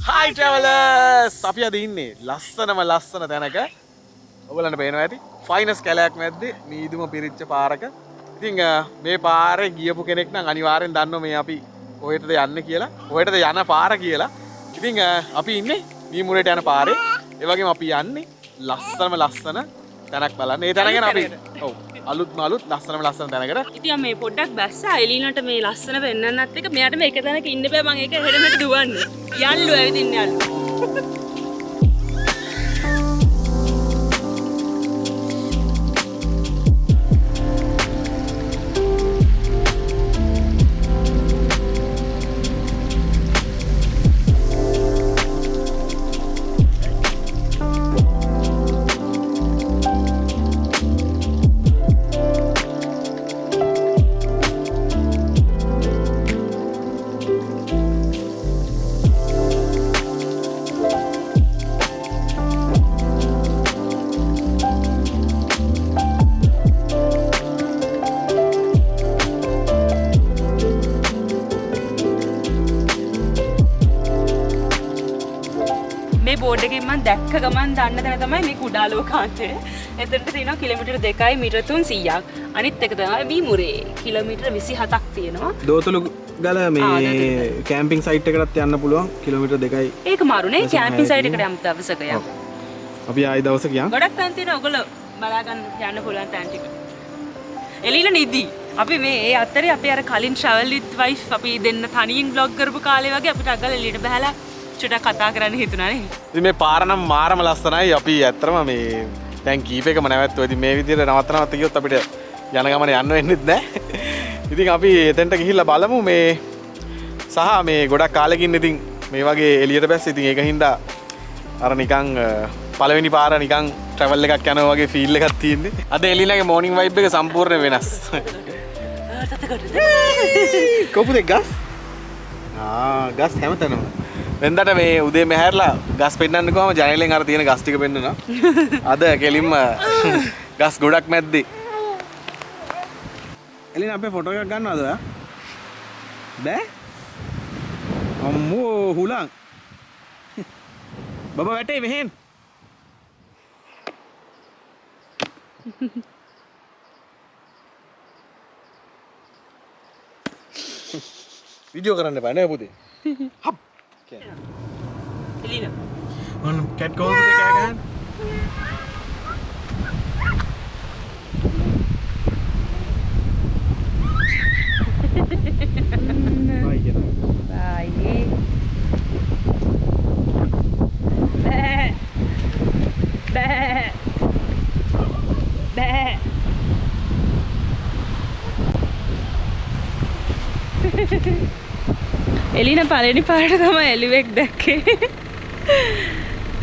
Hi travelers! අපි අද ඉන්නේ ලස්සන තැනක. ඔයගලන්ට පේනවා ඇති. ෆයිනස් කැලයක් මැද්දේ මීදුම පිරිච්ච පාරක. ඉතින් මේ පාරේ ගියපු කෙනෙක් නම් අනිවාර්යෙන් දන්නවා මේ අපි කොහෙටද යන්නේ කියලා. කොහෙටද යන පාර කියලා. ඉතින් අපි ඉන්නේ මීමුරේට යන පාරේ. ඒ වගේම අපි යන්නේ ලස්සන තැනක් බලන්න. ඒ තැන ගැන අපි ඔව් අලුත් ලස්සන තැනකට. ඉතින් මේ පොඩ්ඩක් බැස්සා එලිනට මේ ලස්සන වෙන්නන්නත් එක මෙයාට මේක තැනක ඉන්න බෑ මම ඒක හෙඩමෙට දුවන්නේ. යල්ලු ඇවිදින්න යල්ලු. බෝඩ් එකකින් මම දැක්ක ගමන් දන්න තැන තමයි මේ කුඩා ලෝකාන්තය. එතනට තියෙනවා කිලෝමීටර් 2යි මීටර 300ක්. අනිත් එක තමයි මීමුරේ කිලෝමීටර් 27ක් තියෙනවා. දෝතුළු ගල මේ කැම්පින් සයිට් එකකටත් යන්න පුළුවන් කිලෝමීටර් 2යි. ඒක මාරුනේ කැම්පින් සයිට් එකට යමු දවසක යමු. අපි ආයි දවසක යමු. ගොඩක් තැන් තියෙනවා ඔයගොල්ලෝ බලා ගන්න යන්න පුළුවන් තැන් ටික. එළින නිදි. අපි මේ ඒ අතරේ අපි අර කලින් travel with wife අපි දෙන්න තනියෙන් vlog කරපු කාලේ වගේ අපිට අගල එළියට බහලා චුට්ටක් කතා කරන්න හිතුණා නේ. ඉතින් මේ පාර නම් මාරම ලස්සනයි. අපි ඇත්තටම මේ දැන් කීප එකම නැවැත්තුවා. ඉතින් මේ විදිහට නවත්ත ගියොත් අපිට යන ගමන යන්න වෙන්නෙත් නැහැ. ඉතින් අපි එතෙන්ට ගිහිල්ලා බලමු මේ සහ මේ ගොඩක් කාලෙකින් ඉතින් මේ වගේ එළියට බැස්ස. ඉතින් ඒක හින්දා අර නිකන් පළවෙනි පාර නිකන් travel එකක් යනවා වගේ feel එකක් තියෙන්නේ. අද එළිනගේ morning vibe එක සම්පූර්ණ වෙනස්. කොපුදේ ගස්? ගස් හැමතැනම. වෙනදට මේ උදේ මෙහැරලා ගස් පෙන්නන්න කොහම ජනේලෙන් අර තියෙන ගස් ටික පෙන්නනවා. අද කෙලින්ම ගස් ගොඩක් මැද්දේ. එලින අපේ ෆොටෝ එකක් ගන්නවද ඔයා? බෑ? අම්මෝ හුලං. බබා වැටේ මෙහෙන්. වීඩියෝ කරන්න බෑ නේ පුතේ. හප්. එළින. ඔන්න කැට් කෝල් පුතේ කෑ ගහන්න. බයි කියන. බයි. බෑ. බෑ. බෑ. එලින පළවෙනි පාරට තමයි එළුවෙක් දැක්කේ.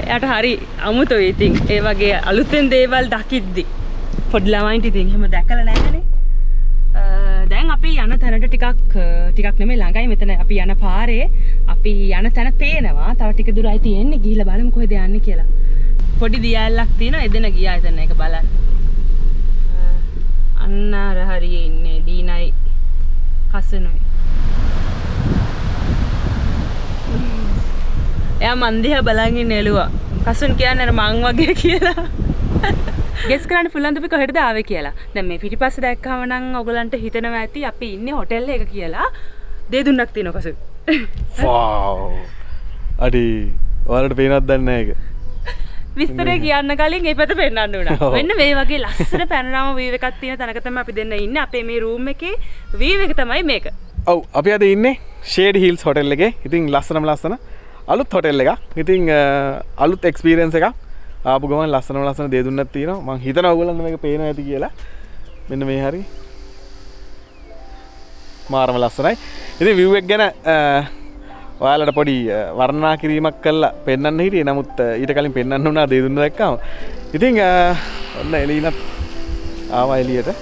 එයාට හරි අමුතුයි ඉතින්. ඒ වගේ අලුතෙන් දේවල් දකිද්දි පොඩි ළමයින්ට ඉතින් එහෙම දැකලා නැහැනේ. දැන් අපි යන තැනට ටිකක් නෙමෙයි ළඟයි මෙතන අපි යන පාරේ අපි යන තැන පේනවා. තව ටික දුරයි තියෙන්නේ. ගිහිල්ලා බලමු කොහෙද යන්නේ කියලා. පොඩි දියැලක් තියෙනවා. එදෙන ගියා එතන ඒක බලන්න. අන්න අර හරියේ ඉන්නේ දීනයි කසනුයි. එයා මන් දිහා බලන් ඉන්න එළුවා. කසුන් කියන්නේ අර මං වගේ කියලා. ගෙස් කරන්න පුළුවන්ද අපි කොහෙටද ආවේ කියලා. දැන් මේ පිටිපස්ස දැක්කම නම් ඔයගලන්ට හිතෙනවා ඇති අපි ඉන්නේ හොටෙල් එක කියලා. දෙදුන්නක් තියෙනවා කසුන්. වාව්. අඩි ඔයාලට පේනවද දන්නේ නැහැ ඒක. විස්තරේ කියන්න කලින් ඒ පැත්ත පෙන්නන්න උනා. මෙන්න මේ වගේ ලස්සන පැනෝරාමා වීව් එකක් තියෙන තැනක තමයි අපි දෙන්න ඉන්නේ. අපේ මේ රූම් එකේ වීව් එක තමයි මේක. ඔව් අපි අද ඉන්නේ Shady Hills Hotel එකේ. ඉතින් ලස්සන අලුත් හොටෙල් එකක්. ඉතින් අලුත් එක්ස්පීරියන්ස් එකක්. ආපු ගමන් ලස්සන දේ දුන්නක් තියෙනවා. මං හිතනවා ඔයගොල්ලන්ට මේක පේනවා ඇති කියලා. මෙන්න මේ හරි. මාරම ලස්සනයි. ඉතින් view එක ගැන ඔයාලට පොඩි වර්ණනා කිරීමක් කළා පෙන්වන්න හිටියේ. නමුත් ඊට කලින් පෙන්වන්න උනා දේ දුන්න දැක්කම. ඉතින් ඔන්න එළිනත් ආවා එළියට.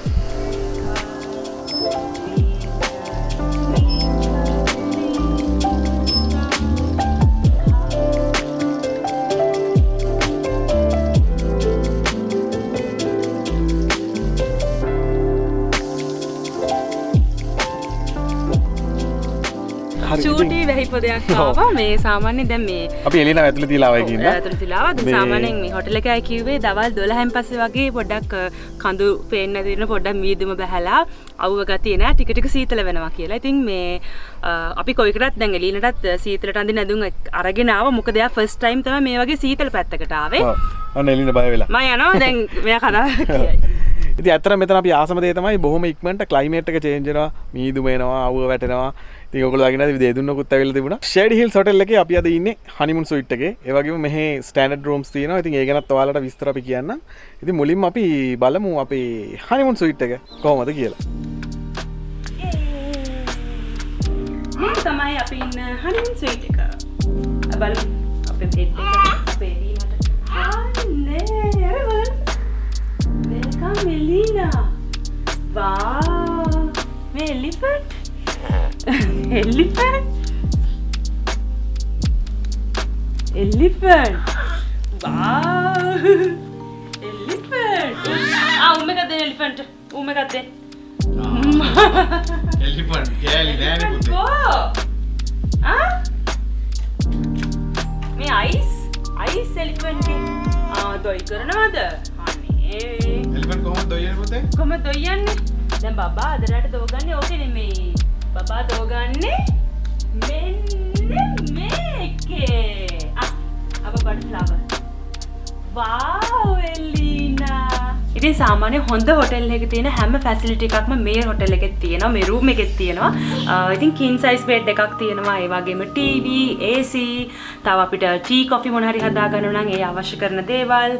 චූටි වෙහි ආපු දෙයක් ආවා මේ සාමාන්‍යයෙන් දැන් මේ අපි එළින ඇතුළේ තියලා ආවයි කියනවා. ඇතුළේ තියලා ආවා. දැන් සාමාන්‍යයෙන් මේ හොටෙල් එකයි කිව්වේ දවල් 12න් පස්සේ වගේ පොඩ්ඩක් කඳු පේන්න තියෙන පොඩ්ඩක් මීදුම බහැලා අවුව ගතිය නෑ ටික ටික සීතල වෙනවා කියලා. ඉතින් මේ අපි කොයිකටත් දැන් එළිනටත් සීතලට අඳින්න ඇඳුම් අරගෙන ආවා. මොකද එයා ෆස්ට් ටයිම් තමයි මේ වගේ සීතල පැත්තකට ආවේ. අන්න එළින බය වෙලා. මම යනවා දැන් මෙයා කතා කියයි. ඉතින් ඇත්තට මෙතන අපි ආසම දේ තමයි බොහොම ඉක්මනට ක්ලයිමේට් එක චේන්ජ් වෙනවා. මීදුම එනවා, අවුව වැටෙනවා. ඉතින් ඔයගොල්ලෝ දකින්නද විදේ දුන්නකුත් ඇවිල්ලා තිබුණා. Shady Hills Hotel එකේ අපි අද ඉන්නේ Honeymoon suite එකේ. ඒ වගේම මෙහි standard rooms තියෙනවා. ඉතින් ඒ ගැනත් ඔයාලට විස්තර අපි කියන්නම්. ඉතින් මුලින්ම අපි බලමු අපේ Honeymoon suite එක කොහොමද කියලා. මේ තමයි අපි ඉන්න Honeymoon suite එක. බලමු අපේ බෙඩ් එක අපේ එළියට. අනේ අර welcome Melina. Wow. මේ elephant. Elephant. Elephant. Wow. Elephant. උම්මක දෙන්න elephant. උම්මක දෙන්න. එලිෆන්ට් කෑලි නෑනේ පුතේ. කො? මේ අයිස් එලිෆන්ට් දොයි කරනවද? අනේ. එලිෆන්ට් කොහොමද දොයන්නේ පුතේ? කොහමද දොයන්නේ? දැන් බබා අදරට දෝගන්නේ ඕකේ නෙමෙයි. බබා දෝගන්නේ මෙන්න මේකේ. අප බඩ ෆ්ලවර්. වාව් එලිනා. ඉතින් සාමාන්‍ය හොඳ හොටෙල් එකක තියෙන හැම ෆැසිලිටි එකක්ම මේ හොටෙල් එකේ තියෙනවා. මේ රූම් එකේ තියෙනවා. ඉතින් කින් සයිස් බෙඩ් එකක් තියෙනවා. ඒ වගේම ටීවී, AC, තව අපිට ටී කොෆි මොන හරි හදා ගන්න නම් ඒ අවශ්‍ය කරන දේවල්.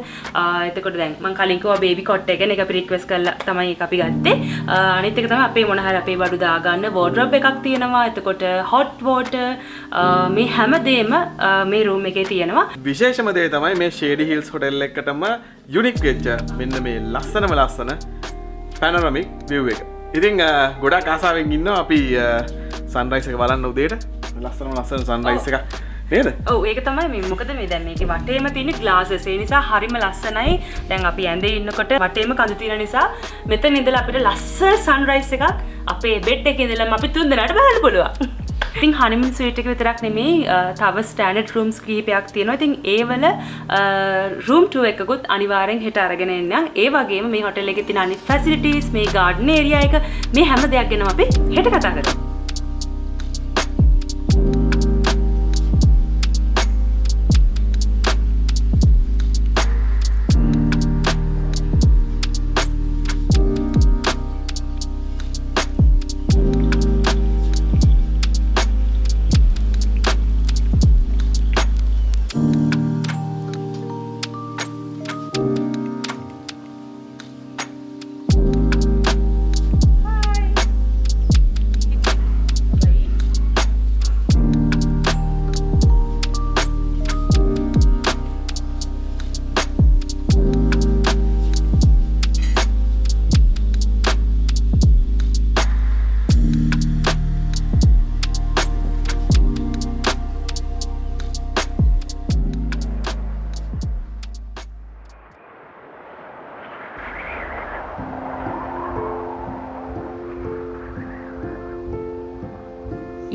එතකොට දැන් මම කලින් කිව්වා බේබි කොට් එක නේ. ඒක අපි රික්වෙස්ට් කරලා තමයි ඒක අපි ගත්තේ. අනිත් එක තමයි අපේ මොන හරි අපේ බඩු දා ගන්න වෝඩ්‍රොබ් එකක් තියෙනවා. එතකොට හොට් වෝටර් මේ හැම දෙයක්ම මේ රූම් එකේ තියෙනවා. විශේෂම දේ තමයි මේ Shady Hills Hotel එකටම යුනික් වෙච්ච මෙන්න මේ ලස්සන පැනොරමික් view එක. ඉතින් ගොඩක් ආසාවෙන් ඉන්නවා අපි සන්රයිස් එක බලන්න උදේට. ලස්සන සන්රයිස් එකක් නේද? ඔව් ඒක තමයි මේ මොකද මේ දැන් මේකේ වටේම තියෙන ග්ලාසස්. ඒ නිසා හරිම ලස්සනයි. දැන් අපි ඇඳේ ඉන්නකොට වටේම කඳු තියෙන නිසා මෙතන ඉඳලා අපිට ලස්සන සන්රයිස් එකක් අපේ බෙඩ් එකේ ඉඳලාම අපි තුන් දෙනාට බලන්න පුළුවන්. ඉතින් Honeymoon suite එක විතරක් නෙමෙයි තව ස්ටෑන්ඩඩ් රූම්ස් කිහිපයක් තියෙනවා. ඉතින් ඒවල රූම් ටූර් එකකුත් අනිවාර්යෙන් හෙට අරගෙන එන්න. ඒ වගේම මේ හොටෙල් එකේ තියෙන අනිත් ෆැසිලිටිස්, මේ ගාඩන් ඒරියා එක, මේ හැම දෙයක් ගැනම අපි හෙට කතා කරමු.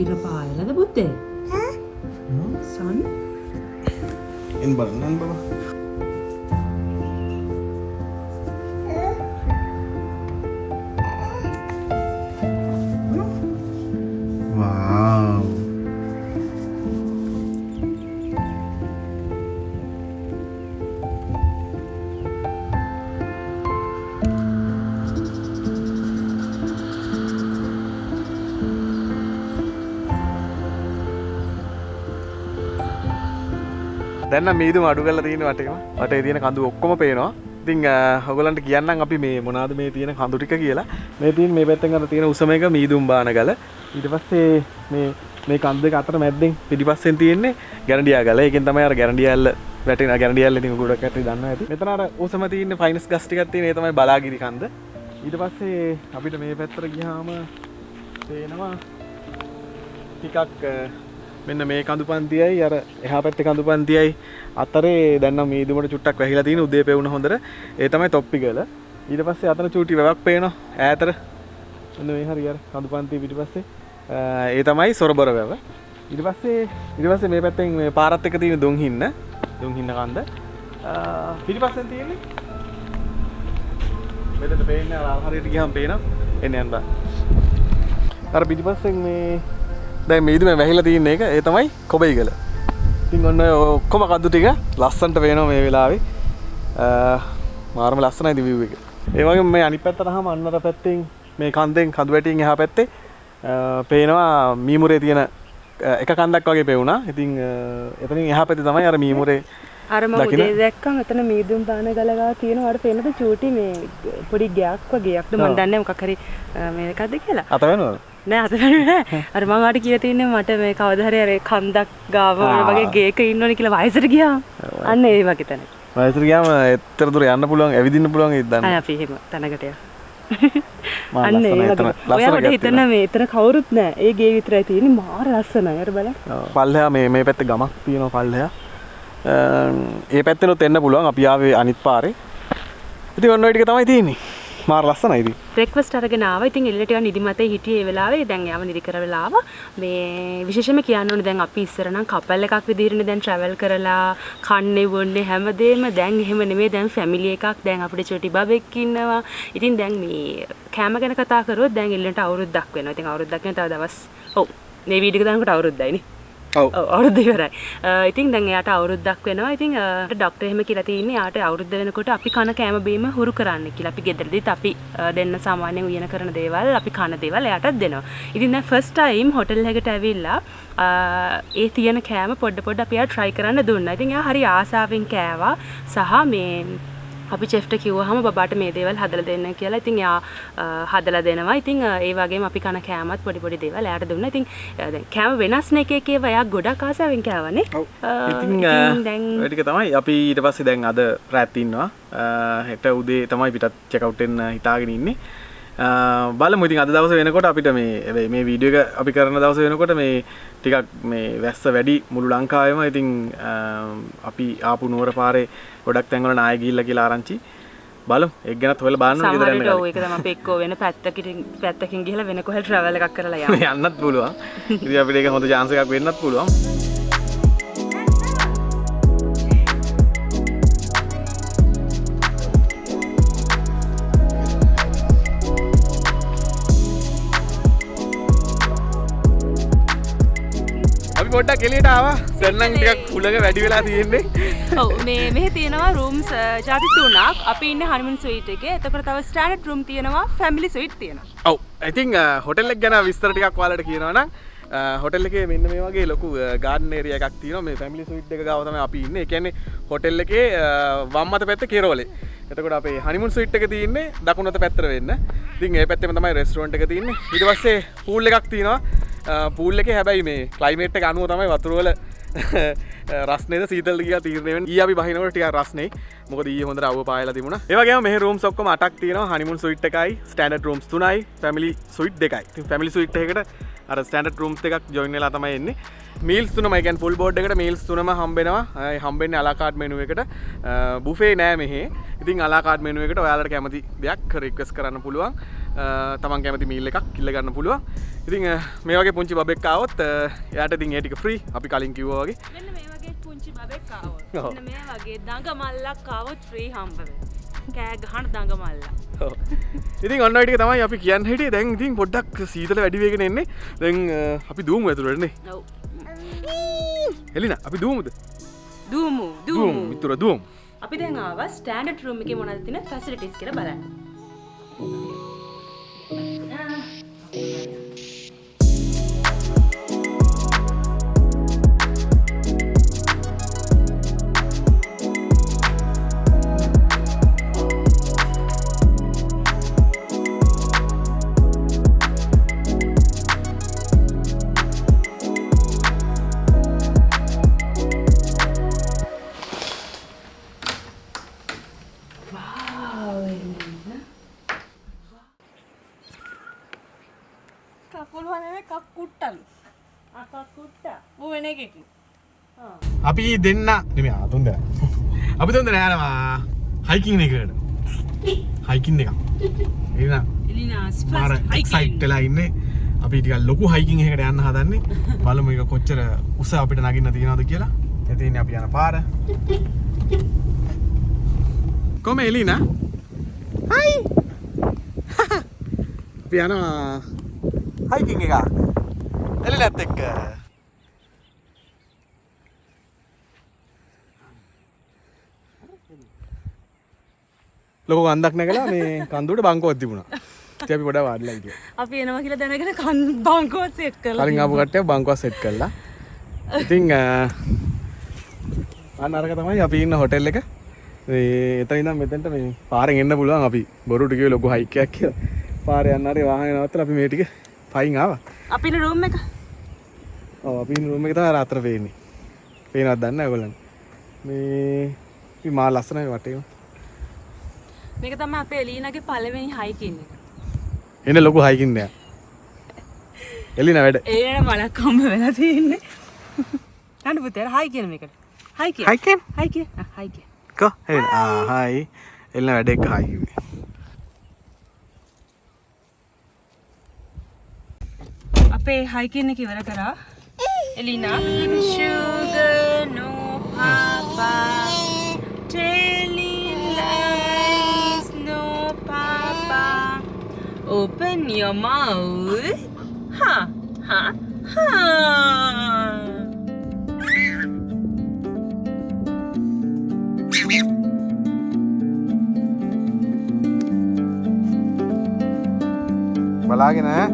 ඉර පායලද පුතේ? සන් එන් බලන්න බබා. Wow. දැන් නම් මීදුම අඩු කරලා තියෙන වටේම වටේ තියෙන කඳු ඔක්කොම පේනවා. ඉතින් ඔයගොල්ලන්ට කියන්නම් අපි මේ මොනවාද මේ තියෙන කඳු ටික කියලා. මේ තියෙන මේ පැත්තෙන් අර තියෙන උසම එක මීදුම් බාන ගල. ඊට පස්සේ මේ කඳු දෙක අතර මැද්දෙන් පිටිපස්සෙන් තියෙන්නේ ගැරන්ඩියා ගල. ඒකෙන් තමයි අර ගැරන්ඩියාල්ල වැටෙන ගැරන්ඩියාල්ල ඉතින් ගොඩක් කට්ටිය දන්නවා ඇති. මෙතන අර උසම තියෙන ෆයිනස් ගස් ටිකක් තියෙන ඒ තමයි බලාගිරි කන්ද. ඊට පස්සේ අපිට මේ පැත්තට ගියාම පේනවා ටිකක් මෙන්න මේ කඳු පන්තියයි අර එහා පැත්තේ කඳු පන්තියයි අතරේ දැන් නම් මීදුමට චුට්ටක් වැහිලා තියෙන උදේ පෙවුන හොඳට ඒ තමයි තොප්පිගල. ඊට පස්සේ අතන චූටි වැවක් පේනවා ඈතට. මෙන්න මේ හරිය අර කඳු පන්තිය පිටිපස්සේ ඒ තමයි සොරබර වැව. ඊට පස්සේ මේ පැත්තෙන් මේ පාරත් එක තියෙන දුම් හින්න කන්ද පිටිපස්සෙන් තියෙන්නේ මෙතන පේන්නේ අර හරියට ගියාම පේනවා එන්න යන්න බෑ අර පිටිපස්සෙන් මේ දැන් මේ ඉදම වැහිලා තියෙන එක ඒ තමයි කොබයිගල ඉතින් ඔන්න ඔක්කොම කද්දු ටික ලස්සනට පේනවා මේ වෙලාවේ මාරම ලස්සනයි දී view එක ඒ වගේම මේ අනිත් පැත්තට අහම අන්නර පැත්තෙන් මේ කන්දෙන් කඳු වැටියෙන් එහා පැත්තේ පේනවා මීමුරේ තියෙන එක කන්දක් වගේ පෙවුණා. ඉතින් එතනින් එහා පැත්තේ තමයි අර මීමුරේ අර මම උදේ දැක්කම එතන මීදුම් පාන ගලගා තියෙනවා. අර පේනද චූටි මේ පොඩි ගයක් වගේක්ද මම දන්නේ මොකක් හරි මේකක්ද කියලා. අත වෙනවද? නෑ අත වෙන්නේ නෑ. අර මම ආට කියලා තින්නේ මට මේ කවදා හරි අර කන්දක් ගාව වගේ ගේක ඉන්නවනේ කියලා වයසට ගියාම. අන්න ඒ වගේ තැන. වයසට ගියාම එතර දුර යන්න පුළුවන්, ඇවිදින්න පුළුවන් ඒක දන්නේ. අපි එහෙම තැනකට යනවා. අන්න ඒ වගේ. ඔයාට හිතන්න මේ එතන කවුරුත් නෑ. ඒ ගේ විතරයි තියෙන්නේ. මාර ලස්සනයි. අර බලන්න. පල්ලෙහා මේ පැත්තේ ගමක් තියෙනවා පල්ලෙහා. ඒ පැත්තෙනොත් එන්න පුළුවන්. අපි ආවේ අනිත් පාරේ. ඉතින් ඔන්න ඔය ටික තමයි තියෙන්නේ. මාර ලස්සනයි ඉතින්. බ්‍රෙක්ෆාස්ට් අරගෙන ආවා. ඉතින් එළියට ටිකක් නිදිමතේ හිටියේ ඒ වෙලාවේ. දැන් යාව නිදි කරවලා ආවා. මේ විශේෂයෙන්ම කියන්න ඕනේ දැන් අපි ඉස්සර නම් කපල් එකක් විදිහටනේ දැන් ට්‍රැවල් කරලා කන්නේ බොන්නේ හැමදේම දැන් එහෙම නෙමෙයි දැන් ෆැමිලි එකක්. දැන් අපිට චොටි බබෙක් ඉන්නවා. ඉතින් දැන් මේ කෑම ගැන කතා කරොත් දැන් එළියට අවුරුද්දක් වෙනවා. ඉතින් අවුරුද්දක් වෙන තව දවස් ඔව් මේ වීඩියෝ එක දානකොට අවුරුද්දයිනේ. ඔව් අවුරුද්ද ඉවරයි. ඉතින් දැන් එයාට අවුරුද්දක් වෙනවා. ඉතින් ડોක්ටර් එහෙම කියලා තියෙන්නේ යාට අවුරුද්ද වෙනකොට අපි කන කෑම බීම හුරු කරන්න කියලා. අපි ගෙදරදීත් අපි දෙන්න සාමාන්‍යයෙන් උයන කරන දේවල් අපි කන දේවල් එයාටත් දෙනවා. ඉතින් දැන් ෆස්ට් ටයිම් හොටල් එකට ඇවිල්ලා ඒ තියෙන කෑම පොඩ අපි එයාට try කරන්න දුන්නා. ඉතින් එයා හරි ආසාවෙන් කෑවා. සහ මේ අපි චෙෆ්ට කිව්වහම බබාට මේ දේවල් හදලා දෙන්න කියලා. ඉතින් එයා හදලා දෙනවා. ඉතින් ඒ වගේම අපි කන කෑමත් පොඩි දේවල් එයාට දුන්නා. ඉතින් දැන් කෑම වෙනස් නේ එක ඒවා එයා ගොඩක් ආසාවෙන් කෑවනේ. ඉතින් දැන් ඔය ටික තමයි අපි ඊට පස්සේ දැන් අද රැත් ඉන්නවා. හෙට උදේ තමයි පිටත් චෙක් අවුට් වෙන්න හිතාගෙන ඉන්නේ. බලමු ඉතින් අද දවසේ වෙනකොට අපිට මේ වීඩියෝ එක අපි කරන දවසේ වෙනකොට මේ ටිකක් මේ වැස්ස වැඩි මුළු ලංකාවෙම. ඉතින් අපි ආපු නුවර පාරේ ගොඩක් තැන්වල නාය ගිහිල්ලා කියලා ආරංචි. බලමු ඒක ගැනත් හොයලා බලන්න ගෙදර යන්න. සමහරවිට ඒක තමයි අපි එක්කෝ වෙන පැත්තකින් ගිහලා වෙන කොහෙල් ට්‍රැවල් එකක් කරලා යන්න. යන්නත් පුළුවන්. ඉතින් අපිට ඒක හොඳ chance එකක් වෙන්නත් පුළුවන්. පොඩ්ඩක් එළියට ආවා. දැන් නම් ටිකක් කුලක වැඩි වෙලා තියෙන්නේ. ඔව් මේ මෙහි තියෙනවා රූම්ස් ජාති තුනක්. අපි ඉන්නේ හනිමන් ස්වීට් එකේ. එතකොට තව ස්ටෑන්ඩඩ් රූම් තියෙනවා, ෆැමිලි ස්වීට් තියෙනවා. ඔව්. ඉතින් හොටෙල් එක ගැන විස්තර ටිකක් ඔයාලට කියනවා නම් හොටෙල් එකේ මෙන්න මේ වගේ ලොකු ගාඩන් ඒරියා එකක් තියෙනවා. මේ ෆැමිලි ස්වීට් එක ගාව තමයි අපි ඉන්නේ. ඒ කියන්නේ හොටෙල් එකේ වම් අත පැත්තේ කෙරවලේ. එතකොට අපේ හනිමුන් ස්වීට් එක තියෙන්නේ දකුණු අත පැත්තට වෙන්න. ඉතින් ඒ පැත්තේම තමයි රෙස්ටුරන්ට් එක තියෙන්නේ. ඊට පස්සේ පූල් එකක් තියෙනවා. පූල් එකේ හැබැයි මේ ක්ලයිමේට් එක අනුව තමයි වතුර වල රස්නේද සීතලද කියලා තීරණය වෙන්නේ. ඊ අපි බහිනකොට ටිකක් රස්නේ. මොකද ඊයේ හොඳට අවුව පායලා තිබුණා. ඒ වගේම මෙහි රූම්ස් ඔක්කොම 8ක් තියෙනවා. හනිමුන් ස්වීට් එකයි, ස්ටෑන්ඩඩ් රූම්ස් 3යි, ෆැමිලි ස්වීට් 2යි. ඉතින් ෆැමිලි ස්වීට් එකකට අර ස්ටෑන්ඩඩ් රූම්ස් එකක් ජොයින් වෙලා තමයි එන්නේ. මීල්ස් තුනම ඒ කියන්නේ ෆුල් බෝඩ් එකට මීල්ස් තුනම හම්බෙනවා. ඒ හම්බෙන්නේ අලා කාඩ් මෙනු එකට. බුෆේ නෑ මෙහි. ඉතින් අලා කාඩ් මෙනු එකට ඔයාලට කැමති දෙයක් රික්වෙස්ට් කරන්න පුළුවන්. තමන් කැමති මීල් එකක් කිල්ල ගන්න පුළුවන්. ඉතින් මේ වගේ පුංචි බබෙක් ආවොත් එයාට ඉතින් ඒ ටික ෆ්‍රී. අපි කලින් කිව්වා වගේ. මෙන්න මේ වගේ පුංචි බබෙක් ආවොත් මෙන්න මේ වගේ දඟ මල්ලක් ආවොත් ෆ්‍රී හම්බ වෙනවා. කෑ ගහන දඟ මල්ලා. ඔව්. ඉතින් ඔන්න ඔය ටික තමයි අපි කියන්න හිටියේ. දැන් ඉතින් පොඩ්ඩක් සීතල වැඩි වෙගෙන එන්නේ. දැන් අපි දුවමු ඇතුළට නේ. ඔව්. එලිනා අපි දුවමුද? දුවමු. විතර දුවමු. අපි දැන් ආවා ස්ටෑන්ඩඩ් රූම් එකේ මොනවද තියෙන ෆැසිලිටිස් කියලා බලන්න. අපි දෙන්න නෙමෙයි තුන් දෙනා. අපි තුන් දෙනා යනවා හයිකින් එකකට. හයිකින් එකක්. එලිනා එලිනාස් මාර එක්සයිට් වෙලා ඉන්නේ. අපි ටිකක් ලොකු හයිකින් එකකට යන්න හදන්නේ. බලමු ඒක කොච්චර උස අපිට නගින්න තියනවද කියලා. ඉතින් අපි යන පාර. කොම එලිනා. හයි. අපි යනවා හයිකින් එක. එලිනත් එක්ක. ලොකු කන්දක් නැගලා මේ කන්දුවට බංකුවක් තිබුණා. ඉතින් අපි පොඩ්ඩක් වාඩිලා හිටියා. අපි එනවා කියලා දැනගෙන බංකුව සෙට් කරලා. කලින් ආපු කට්ටිය බංකුව සෙට් කළා. ඉතින් අන්න අරක තමයි අපි ඉන්න හොටෙල් එක. මේ එතන ඉඳන් මෙතෙන්ට මේ පාරෙන් එන්න පුළුවන් අපි බොරුට කිව්වේ ලොකු හයික් එකක් කියලා. පාරේ යන්න හරි වාහනේ නවත්තලා අපි මේ ටික පයින් ආවා. අපි ඉන්න රූම් එක. ඔව් අපි ඉන්න රූම් එක තමයි රාත්‍ර පේන්නේ. පේනවද දන්නේ නැහැ ඔයගොල්ලන්. මේ මා ලස්සනයි වටේම. මේක තමයි අපේ එලීනාගේ පළවෙනි හයිකින් එක. එන්න ලොකු හයිකින් නෑ. එලිනා වැඩ. එළියට මලක් හම්බ වෙලා තියෙන්නේ. යන්න පුතේ හයි කියන මේකට. හයි කිය. හයි කියන. හයි කිය. හයි කිය. කො හරි. හයි. එලිනා වැඩ එක හයි කිව්වේ. අපේ හයිකින් එක ඉවර කරා. එලීනා sugar no papa telling lies no papa open your mouth ha ha ha බලාගෙන ඈ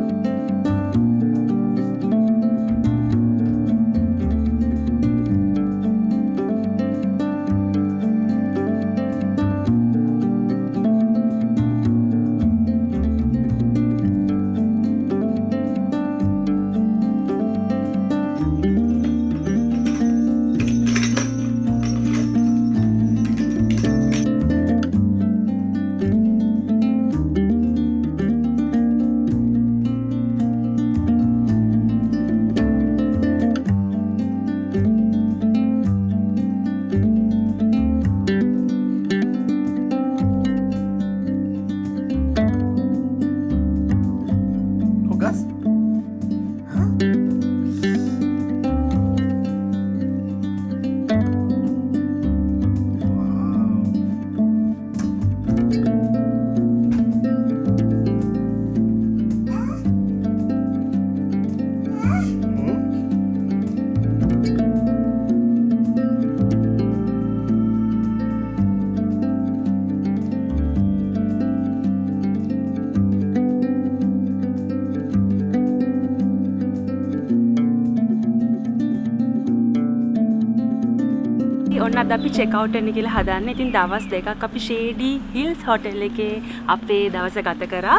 ඔන්න අද අපි චෙක් අවුට් වෙන්න කියලා හදන්නේ. ඉතින් දවස් දෙකක් අපි Shady Hills Hotel එකේ අපේ දවස ගත කරා.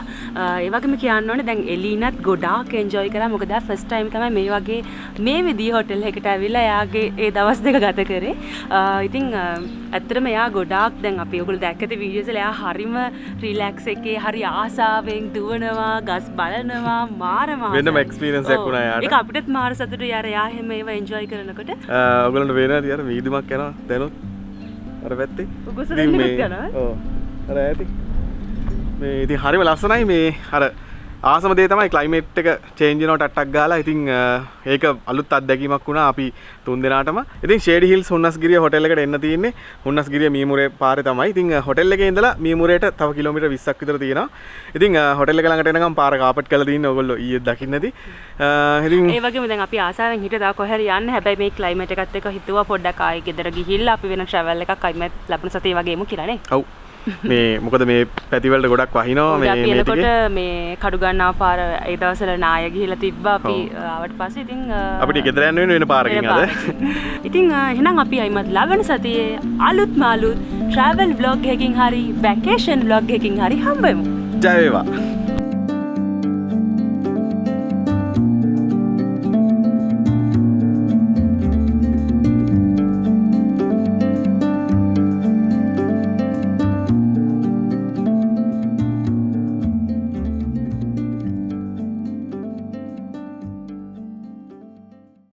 ඒ වගේම කියන්න ඕනේ දැන් එලීනත් ගොඩාක් එන්ජොයි කරා. මොකද ෆස්ට් ටයිම් තමයි මේ වගේ මේ විදිහේ හොටෙල් එකකට ඇවිල්ලා එයාගේ ඒ දවස් දෙක ගත කරේ. ඉතින් ඇත්තටම එයා ගොඩාක් දැන් අපි ඔයගොල්ලෝ දැක්කද වීඩියෝස් වල එයා හරිම රිලැක්ස් එකේ හරි ආසාවෙන් දුවනවා, ගස් බලනවා, මාරම ආසයි. වෙනම එක්ස්පීරියන්ස් එකක් වුණා යාට. ඒක අපිටත් මාර සතුටුයි යාර එයා හැම ඒවා එන්ජොයි කරනකොට. ඔයගොල්ලන්ට වෙනවද යාර වීදුමක් යනවා දැනුත් අර පැත්තේ උගසරෙන් යනවා. ඔව් අර ඇති මේ ඉතින් හරිම ලස්සනයි මේ අර ආසම දේ තමයි ක්ලයිමේට් එක චේන්ජ් වෙනවට ටට්ටක් ගාලා. ඉතින් ඒක අලුත් අත්දැකීමක් වුණා අපි තුන් දෙනාටම. ඉතින් Shady Hills Hunnasgiriya hotel එකට එන්න තියෙන්නේ. Hunnasgiriya Meemure පාරේ තමයි. ඉතින් hotel එකේ ඉඳලා Meemurේට තව කිලෝමීටර් 20ක් විතර තියෙනවා. ඉතින් hotel එක ළඟට එනකම් පාර කාපට් කරලා තියෙන්නේ ඔයගොල්ලෝ ඊයේ දකින්න ඇති. ඉතින් ඒ වගේම දැන් අපි ආසාවෙන් හිටිය දා කොහේ හරි යන්න. හැබැයි මේ ක්ලයිමේට් එකත් එක්ක හිතුවා පොඩ්ඩක් ආයෙ ගෙදර ගිහිල්ලා අපි වෙන travel එකක් අයිමත් ලබන සතියේ වගේ එමු කියලා නේ. ඔව්. මේ මොකද මේ පැතිවලට ගොඩක් වහිනවා මේ අපි එනකොට මේ කඩු ගන්නා පාර ඒ දවස්වල නාය ගිහිල්ලා තිබ්බා අපි ආවට පස්සේ ඉතින් අපිට ගෙදර යන්න වෙන පාරකින් අද. ඉතින් එහෙනම් අපි අයිමත් ලබන සතියේ අලුත් මාලුත් travel vlog එකකින් හරි vacation vlog එකකින් හරි හම්බෙමු. ජය වේවා.